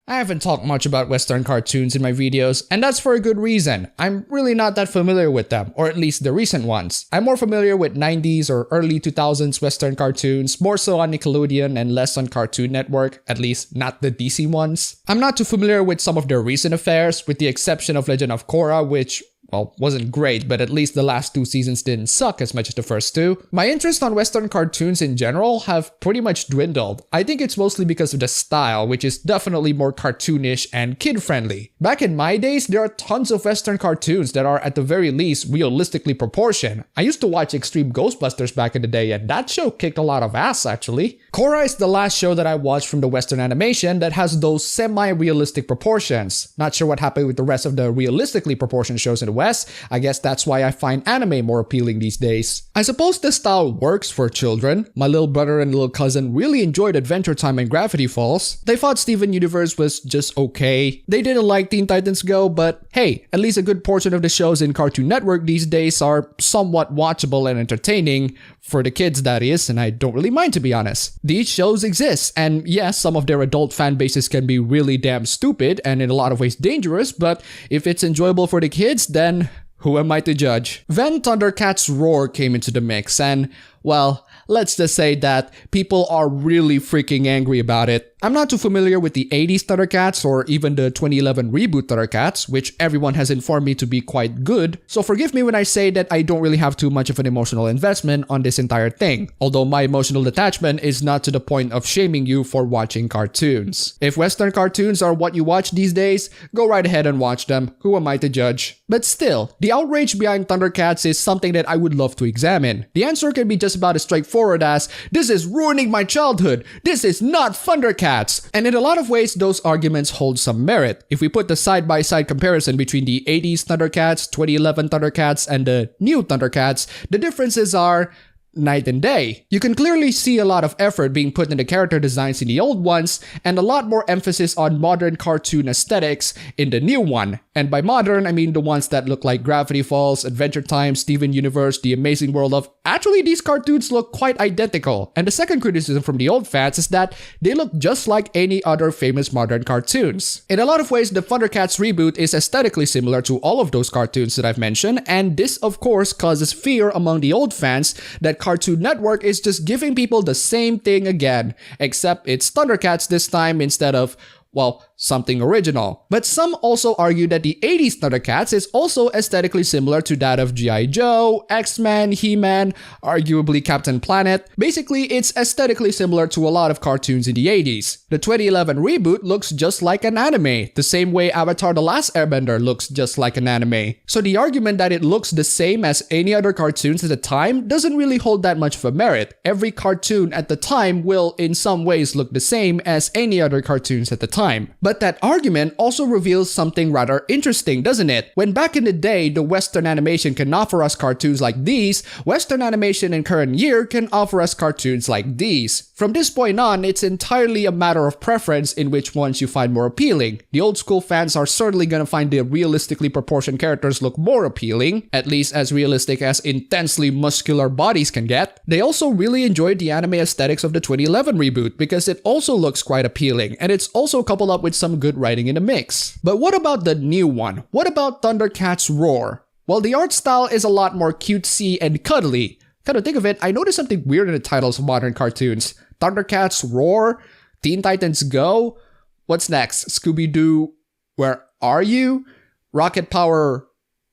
I haven't talked much about Western cartoons in my videos, and that's for a good reason. I'm really not that familiar with them, or at least the recent ones. I'm more familiar with 90s or early 2000s Western cartoons, more so on Nickelodeon and less on Cartoon Network, at least not the DC ones. I'm not too familiar with some of their recent affairs, with the exception of Legend of Korra, which, well, wasn't great, but at least the last 2 seasons didn't suck as much as the first 2. My interest on Western cartoons in general have pretty much dwindled. I think it's mostly because of the style, which is definitely more cartoonish and kid-friendly. Back in my days, there are tons of Western cartoons that are at the very least realistically proportioned. I used to watch Extreme Ghostbusters back in the day, and that show kicked a lot of ass actually. Korra is the last show that I watched from the Western animation that has those semi-realistic proportions. Not sure what happened with the rest of the realistically proportioned shows in the West. I guess that's why I find anime more appealing these days. I suppose this style works for children. My little brother and little cousin really enjoyed Adventure Time and Gravity Falls. They thought Steven Universe was just okay. They didn't like Teen Titans Go, but hey, at least a good portion of the shows in Cartoon Network these days are somewhat watchable and entertaining. For the kids, that is, and I don't really mind, to be honest. These shows exist, and yes, some of their adult fan bases can be really damn stupid and in a lot of ways dangerous, but if it's enjoyable for the kids, then who am I to judge? Then Thundercats Roar came into the mix, and, well, let's just say that people are really freaking angry about it. I'm not too familiar with the 80s Thundercats or even the 2011 reboot Thundercats, which everyone has informed me to be quite good, so forgive me when I say that I don't really have too much of an emotional investment on this entire thing, although my emotional detachment is not to the point of shaming you for watching cartoons. If Western cartoons are what you watch these days, go right ahead and watch them, who am I to judge? But still, the outrage behind Thundercats is something that I would love to examine. The answer can be just about as straightforward as, this is ruining my childhood, this is not Thundercats. And in a lot of ways, those arguments hold some merit. If we put the side-by-side comparison between the 80s Thundercats, 2011 Thundercats, and the new Thundercats, the differences are night and day. You can clearly see a lot of effort being put into character designs in the old ones, and a lot more emphasis on modern cartoon aesthetics in the new one. And by modern, I mean the ones that look like Gravity Falls, Adventure Time, Steven Universe, The Amazing World of... Actually, these cartoons look quite identical. And the second criticism from the old fans is that they look just like any other famous modern cartoons. In a lot of ways, the Thundercats reboot is aesthetically similar to all of those cartoons that I've mentioned, and this of course causes fear among the old fans that Cartoon Network is just giving people the same thing again, except it's Thundercats this time instead of, well, something original. But some also argue that the 80s Thundercats is also aesthetically similar to that of G.I. Joe, X-Men, He-Man, arguably Captain Planet. Basically, it's aesthetically similar to a lot of cartoons in the 80s. The 2011 reboot looks just like an anime, the same way Avatar: The Last Airbender looks just like an anime. So the argument that it looks the same as any other cartoons at the time doesn't really hold that much of a merit. Every cartoon at the time will in some ways look the same as any other cartoons at the time. But that argument also reveals something rather interesting, doesn't it? When back in the day, the Western animation can offer us cartoons like these, Western animation in current year can offer us cartoons like these. From this point on, it's entirely a matter of preference in which ones you find more appealing. The old school fans are certainly gonna find the realistically proportioned characters look more appealing, at least as realistic as intensely muscular bodies can get. They also really enjoyed the anime aesthetics of the 2011 reboot because it also looks quite appealing, and it's also coupled up with some good writing in the mix. But what about the new one? What about Thundercats Roar? Well, the art style is a lot more cutesy and cuddly. Come to think of it, I noticed something weird in the titles of modern cartoons. Thundercats Roar? Teen Titans Go? What's next? Scooby-Doo, Where Are You? Rocket Power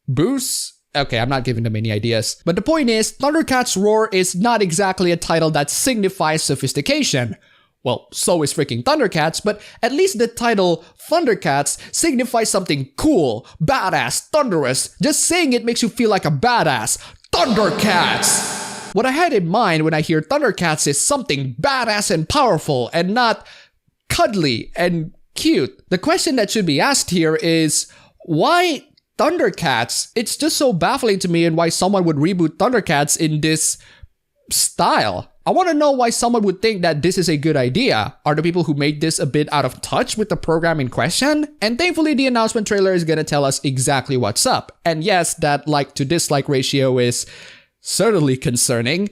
Boost? Okay, I'm not giving them any ideas. But the point is, Thundercats Roar is not exactly a title that signifies sophistication. Well, so is freaking Thundercats, but at least the title Thundercats signifies something cool, badass, thunderous. Just saying it makes you feel like a badass. Thundercats! What I had in mind when I hear Thundercats is something badass and powerful and not cuddly and cute. The question that should be asked here is, why Thundercats? It's just so baffling to me and why someone would reboot Thundercats in this style. I want to know why someone would think that this is a good idea. Are the people who made this a bit out of touch with the program in question? And thankfully the announcement trailer is gonna tell us exactly what's up. And yes, that like to dislike ratio is certainly concerning.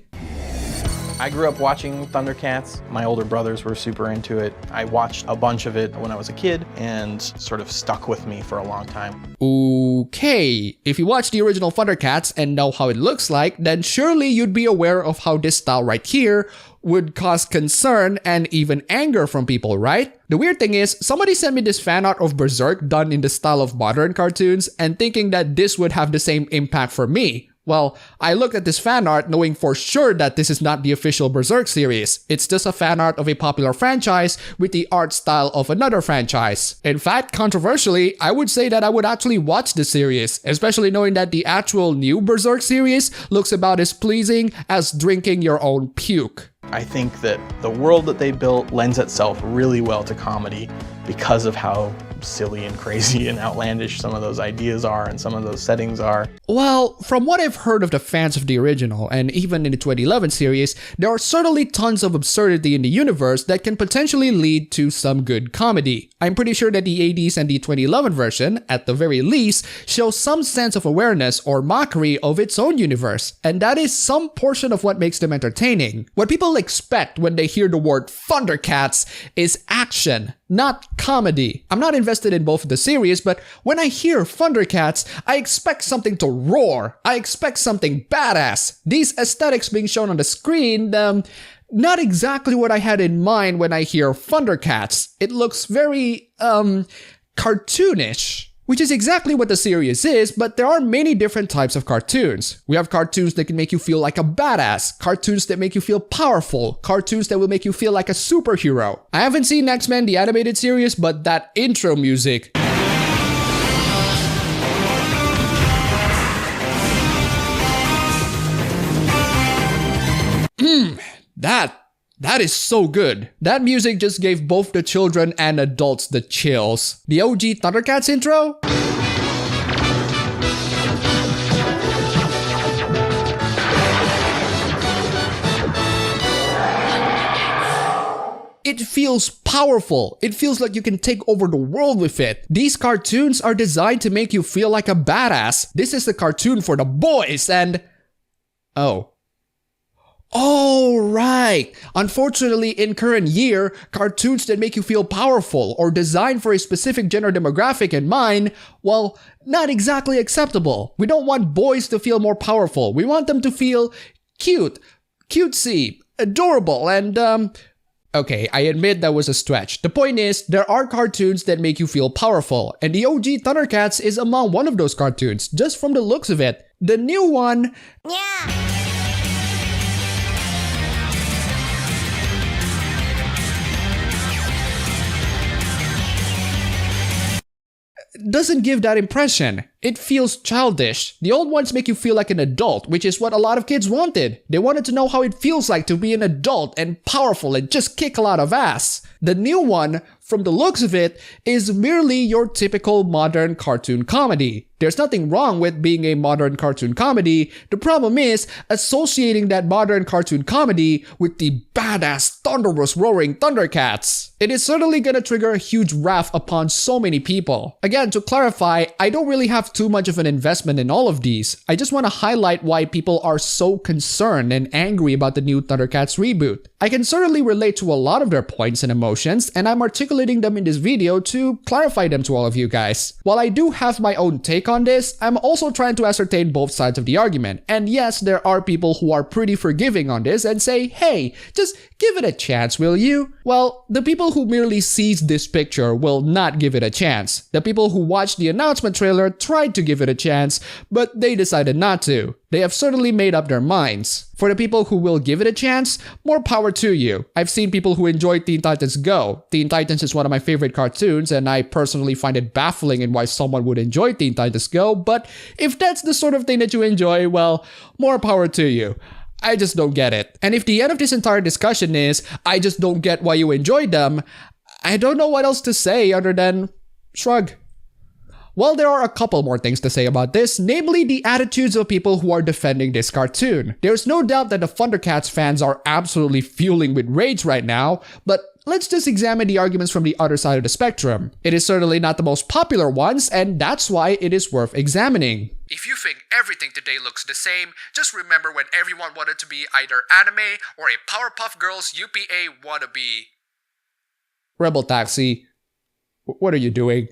I grew up watching Thundercats. My older brothers were super into it. I watched a bunch of it when I was a kid and sort of stuck with me for a long time. Okay, if you watch the original Thundercats and know how it looks like, then surely you'd be aware of how this style right here would cause concern and even anger from people, right? The weird thing is, somebody sent me this fan art of Berserk done in the style of modern cartoons and thinking that this would have the same impact for me. Well, I looked at this fan art knowing for sure that this is not the official Berserk series. It's just a fan art of a popular franchise with the art style of another franchise. In fact, controversially, I would say that I would actually watch the series, especially knowing that the actual new Berserk series looks about as pleasing as drinking your own puke. I think that the world that they built lends itself really well to comedy because of how silly and crazy and outlandish some of those ideas are and some of those settings are. Well, from what I've heard of the fans of the original and even in the 2011 series, there are certainly tons of absurdity in the universe that can potentially lead to some good comedy. I'm pretty sure that the 80s and the 2011 version, at the very least, shows some sense of awareness or mockery of its own universe, and that is some portion of what makes them entertaining. What people expect when they hear the word Thundercats is action, not comedy. I'm not invested in both of the series, but when I hear Thundercats, I expect something to roar. I expect something badass. These aesthetics being shown on the screen, not exactly what I had in mind when I hear Thundercats. It looks very, cartoonish. Which is exactly what the series is, but there are many different types of cartoons. We have cartoons that can make you feel like a badass, cartoons that make you feel powerful, cartoons that will make you feel like a superhero. I haven't seen X-Men the animated series, but that intro music... That is so good. That music just gave both the children and adults the chills. The OG Thundercats intro? It feels powerful. It feels like you can take over the world with it. These cartoons are designed to make you feel like a badass. This is the cartoon for the boys and... Oh, right. Unfortunately, in current year, cartoons that make you feel powerful or designed for a specific gender demographic in mind, well, not exactly acceptable. We don't want boys to feel more powerful. We want them to feel cute, cutesy, adorable, and, okay, I admit that was a stretch. The point is, there are cartoons that make you feel powerful, and the OG Thundercats is among one of those cartoons, just from the looks of it. The new one... Yeah. Doesn't give that impression. It feels childish. The old ones make you feel like an adult, which is what a lot of kids wanted. They wanted to know how it feels like to be an adult and powerful and just kick a lot of ass. The new one, from the looks of it, is merely your typical modern cartoon comedy. There's nothing wrong with being a modern cartoon comedy. The problem is associating that modern cartoon comedy with the badass thunderous roaring Thundercats. It is certainly gonna trigger a huge wrath upon so many people. Again, to clarify, I don't really have too much of an investment in all of these. I just want to highlight why people are so concerned and angry about the new Thundercats reboot. I can certainly relate to a lot of their points and emotions, and I'm articulating them in this video to clarify them to all of you guys. While I do have my own take on this, I'm also trying to ascertain both sides of the argument. And yes, there are people who are pretty forgiving on this and say, hey, just give it a chance, will you? Well, the people who merely seized this picture will not give it a chance. The people who watched the announcement trailer tried to give it a chance, but they decided not to. They have certainly made up their minds. For the people who will give it a chance, more power to you. I've seen people who enjoy Teen Titans Go. Teen Titans is one of my favorite cartoons, and I personally find it baffling in why someone would enjoy Teen Titans Go, but if that's the sort of thing that you enjoy, well, more power to you. I just don't get it. And if the end of this entire discussion is, I just don't get why you enjoyed them, I don't know what else to say other than shrug. Well, there are a couple more things to say about this, namely the attitudes of people who are defending this cartoon. There's no doubt that the Thundercats fans are absolutely fueling with rage right now, but let's just examine the arguments from the other side of the spectrum. It is certainly not the most popular ones, and that's why it is worth examining. If you think everything today looks the same, just remember when everyone wanted to be either anime or a Powerpuff Girls UPA wannabe. Rebel Taxi, what are you doing?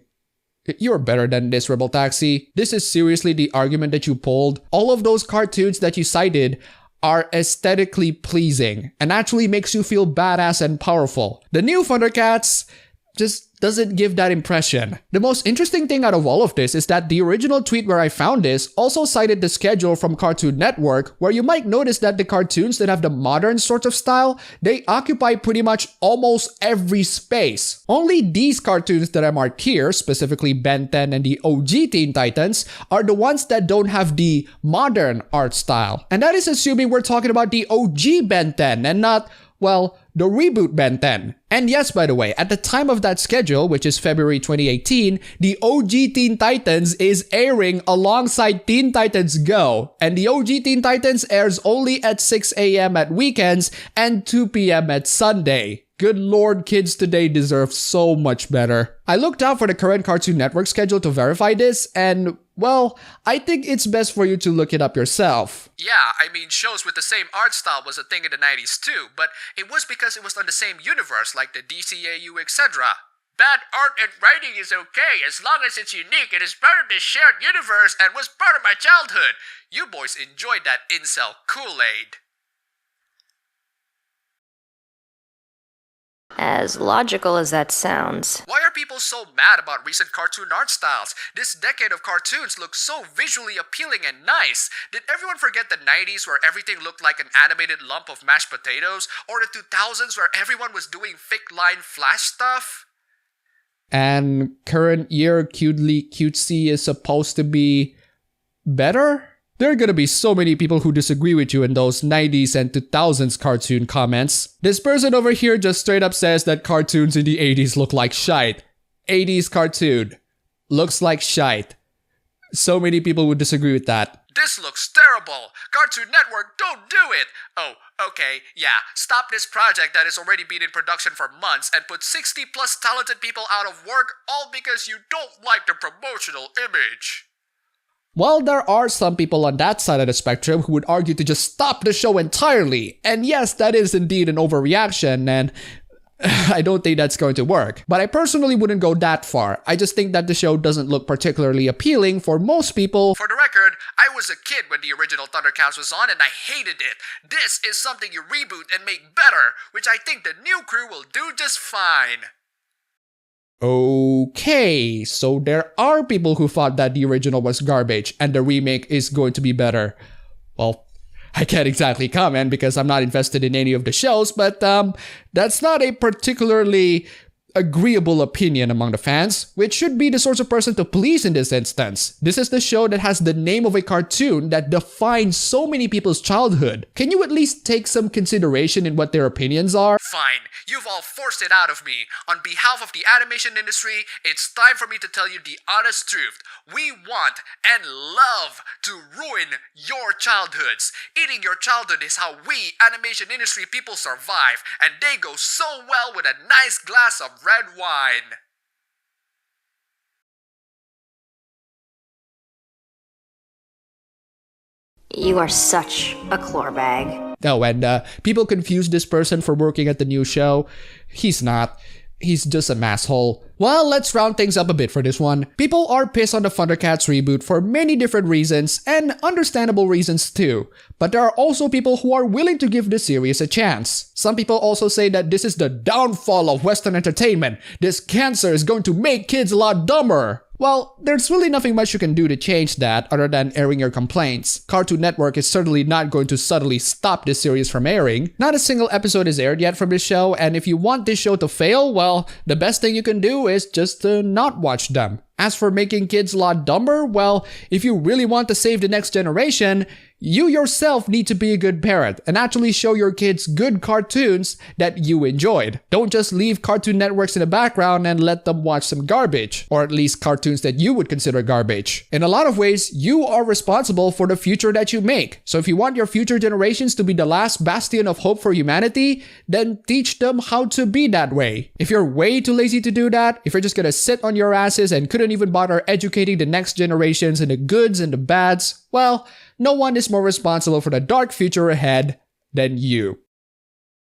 You're better than this, Rebel Taxi. This is seriously the argument that you pulled. All of those cartoons that you cited are aesthetically pleasing and actually makes you feel badass and powerful. The new ThunderCats just doesn't give that impression. The most interesting thing out of all of this is that the original tweet where I found this also cited the schedule from Cartoon Network, where you might notice that the cartoons that have the modern sort of style, they occupy pretty much almost every space. Only these cartoons that I marked here, specifically Ben 10 and the OG Teen Titans, are the ones that don't have the modern art style. And that is assuming we're talking about the OG Ben 10 and not, well, the reboot Ben 10. And yes, by the way, at the time of that schedule, which is February 2018, the OG Teen Titans is airing alongside Teen Titans Go. And the OG Teen Titans airs only at 6 a.m. at weekends and 2 p.m. at Sunday. Good lord, kids today deserve so much better. I looked out for the current Cartoon Network schedule to verify this, and, well, I think it's best for you to look it up yourself. Yeah, I mean, shows with the same art style was a thing in the 90s too, but it was because it was on the same universe like the DCAU, etc. Bad art and writing is okay as long as it's unique and is part of this shared universe and was part of my childhood. You boys enjoyed that incel Kool-Aid. As logical as that sounds. Why are people so mad about recent cartoon art styles? This decade of cartoons looks so visually appealing and nice. Did everyone forget the 90s where everything looked like an animated lump of mashed potatoes? Or the 2000s where everyone was doing thick line flash stuff? And current year cutesy is supposed to be better? There are gonna be so many people who disagree with you in those 90s and 2000s cartoon comments. This person over here just straight up says that cartoons in the 80s look like shite. 80s cartoon looks like shite. So many people would disagree with that. This looks terrible. Cartoon Network, don't do it. Oh, okay, yeah. Stop this project that has already been in production for months and put 60 plus talented people out of work, all because you don't like the promotional image. Well, there are some people on that side of the spectrum who would argue to just stop the show entirely. And yes, that is indeed an overreaction, and I don't think that's going to work. But I personally wouldn't go that far. I just think that the show doesn't look particularly appealing for most people. For the record, I was a kid when the original ThunderCats was on and I hated it. This is something you reboot and make better, which I think the new crew will do just fine. Okay, so there are people who thought that the original was garbage and the remake is going to be better. Well, I can't exactly comment because I'm not invested in any of the shows, but that's not a particularly agreeable opinion among the fans, which should be the source of person to please in this instance. This is the show that has the name of a cartoon that defines so many people's childhood. Can you at least take some consideration in what their opinions are? Fine, you've all forced it out of me. On behalf of the animation industry, it's time for me to tell you the honest truth. We want and love to ruin your childhoods. Eating your childhood is how we animation industry people survive, and they go so well with a nice glass of red wine. You are such a chlorbag. Oh, and people confuse this person for working at the new show. He's not. He's just a masshole. Well, let's round things up a bit for this one. People are pissed on the ThunderCats reboot for many different reasons, and understandable reasons too. But there are also people who are willing to give this series a chance. Some people also say that this is the downfall of Western entertainment. This cancer is going to make kids a lot dumber. Well, there's really nothing much you can do to change that other than airing your complaints. Cartoon Network is certainly not going to subtly stop this series from airing. Not a single episode is aired yet from this show, and if you want this show to fail, well, the best thing you can do is just to not watch them. As for making kids a lot dumber, well, if you really want to save the next generation, You yourself need to be a good parent and actually show your kids good cartoons that you enjoyed. Don't just leave Cartoon Networks in the background and let them watch some garbage, or at least cartoons that you would consider garbage. In a lot of ways, you are responsible for the future that you make. So if you want your future generations to be the last bastion of hope for humanity, then teach them how to be that way. If you're way too lazy to do that, if you're just gonna sit on your asses and couldn't even bother educating the next generations in the goods and the bads, well, no one is more responsible for the dark future ahead than you.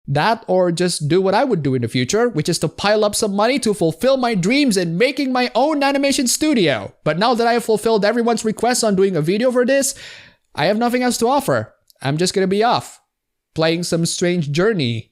That, or just do what I would do in the future, which is to pile up some money to fulfill my dreams in making my own animation studio. But now that I have fulfilled everyone's request on doing a video for this, I have nothing else to offer. I'm just gonna be off, playing some strange journey